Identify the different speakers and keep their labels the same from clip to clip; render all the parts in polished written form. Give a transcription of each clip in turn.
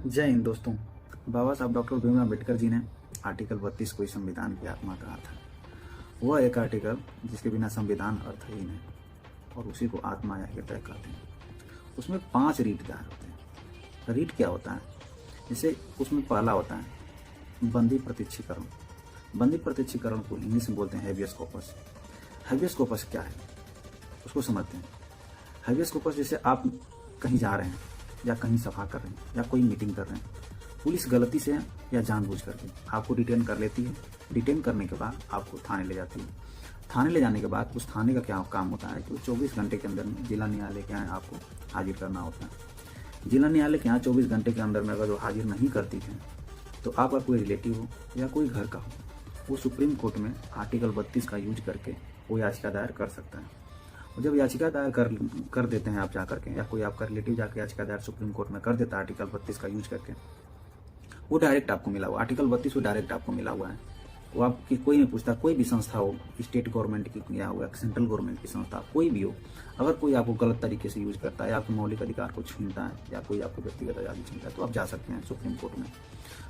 Speaker 1: जय हिंद दोस्तों। बाबा साहब डॉक्टर भीमराव अम्बेडकर जी ने आर्टिकल 32 को ही संविधान की आत्मा कहा था। वह एक आर्टिकल जिसके बिना संविधान अर्थहीन है और उसी को आत्मा या हृदय कहते हैं। उसमें 5 रीट दायर होते हैं। रीट क्या होता है? जैसे उसमें पहला होता है बंदी प्रत्यक्षीकरण। बंदी प्रत्यक्षीकरण को इंग्लिश में बोलते हैं हैबियस कॉर्पस। हैबियस कॉर्पस क्या है उसको समझते हैं। हैबियस कॉर्पस जैसे आप कहीं जा रहे हैं या कहीं सभा कर रहे हैं या कोई मीटिंग कर रहे हैं, पुलिस गलती से या जानबूझ करके आपको डिटेन कर लेती है। डिटेन करने के बाद आपको थाने ले जाती है। थाने ले जाने के बाद उस थाने का क्या काम होता है कि 24 घंटे के अंदर जिला न्यायालय के यहाँ आपको हाजिर करना होता है। जिला न्यायालय के यहाँ 24 घंटे के अंदर में अगर वो हाजिर नहीं करती है तो आपका कोई रिलेटिव हो या कोई घर का हो, वो सुप्रीम कोर्ट में आर्टिकल 32 का यूज करके वो याचिका दायर कर सकता है। और जब याचिका दायर कर देते हैं आप जाकर के या कोई आपका रिलेटिव जाकर याचिका दायर सुप्रीम कोर्ट में कर देता है आर्टिकल 32 का यूज करके, वो डायरेक्ट आपको मिला हुआ आर्टिकल 32 वो डायरेक्ट आपको मिला हुआ है। वो आपकी कोई नहीं पूछता, कोई भी संस्था हो, स्टेट गवर्नमेंट की या हो सेंट्रल गवर्नमेंट की संस्था, कोई भी हो, अगर कोई आपको गलत तरीके से यूज करता है या आपके मौलिक अधिकार को छीनता है या कोई आपको व्यक्तिगत आज़ादी छीनता है तो आप जा सकते हैं सुप्रीम कोर्ट में।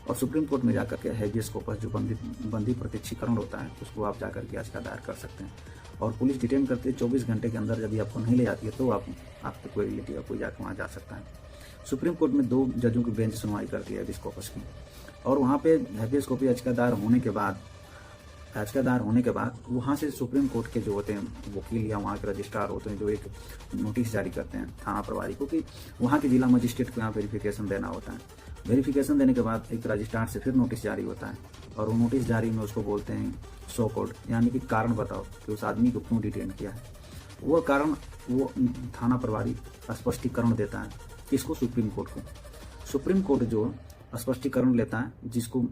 Speaker 1: और सुप्रीम कोर्ट में जाकर के हैबियस कॉर्पस जो बंदी प्रत्यक्षीकरण होता है उसको आप जाकर के याचिका दायर कर सकते हैं। और पुलिस डिटेन करते 24 घंटे के अंदर यदि आपको नहीं ले जाती है तो आपके कोई रिलेटिव या कोई जाकर वहाँ जा सकता है। सुप्रीम कोर्ट में 2 जजों की बेंच सुनवाई करती है हैबियस कॉर्पस की। और वहाँ पे हैबियस कॉर्पस याचिका दायर होने के बाद वहाँ से सुप्रीम कोर्ट के जो होते हैं वकील या वहाँ के रजिस्ट्रार होते हैं जो एक नोटिस जारी करते हैं थाना प्रभारी को कि वहाँ के जिला मजिस्ट्रेट को यहाँ वेरिफिकेशन देना होता है। वेरिफिकेशन देने के बाद एक रजिस्ट्रार से फिर नोटिस जारी होता है और वो नोटिस जारी में उसको बोलते हैं सो कोड, यानी कि कारण बताओ कि उस आदमी को क्यों डिटेन किया है। वो कारण वो थाना प्रभारी स्पष्टीकरण देता है किसको? सुप्रीम कोर्ट को। सुप्रीम कोर्ट जो स्पष्टीकरण लेता है जिसको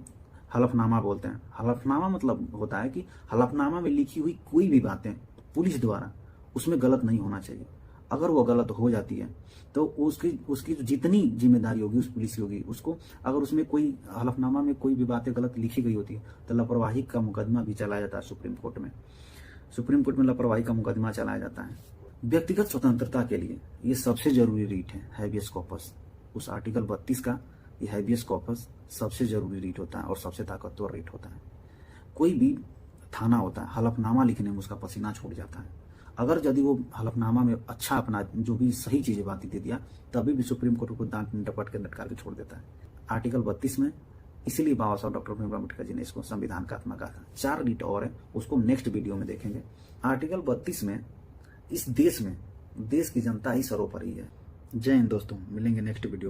Speaker 1: हलफनामा बोलते हैं। हलफनामा मतलब होता है कि हलफनामा में लिखी हुई कोई भी बातें पुलिस द्वारा उसमें गलत नहीं होना चाहिए। अगर वो गलत हो जाती है तो उसकी जितनी जिम्मेदारी होगी उस पुलिस की होगी, उसको अगर उसमें कोई हलफनामा में कोई भी बातें गलत लिखी गई होती है तो लापरवाही का मुकदमा भी चलाया जाता है सुप्रीम कोर्ट में। सुप्रीम कोर्ट में लापरवाही का मुकदमा चलाया जाता है। व्यक्तिगत स्वतंत्रता के लिए ये सबसे जरूरी रीट है हैबियस कॉर्पस। उस आर्टिकल 32 का ये हैबियस कॉर्पस सबसे जरूरी रीट होता है और सबसे ताकतवर रीट होता है। कोई भी थाना होता है हलफनामा लिखने में उसका पसीना छूट जाता है। अगर यदि वो हलफनामा में अच्छा अपना जो भी सही चीजें बातें दे दिया तभी भी सुप्रीम कोर्ट को दांत डपट के लटका के छोड़ देता है आर्टिकल 32 में। इसीलिए बाबा साहब डॉक्टर भीमराव अम्बेडकर जी ने इसको संविधान का आत्मा कहा था। 4 रीट और है, उसको नेक्स्ट वीडियो में देखेंगे। आर्टिकल 32 में इस देश की जनता ही सर्वोपरि है। जय हिंद दोस्तों, मिलेंगे नेक्स्ट वीडियो में।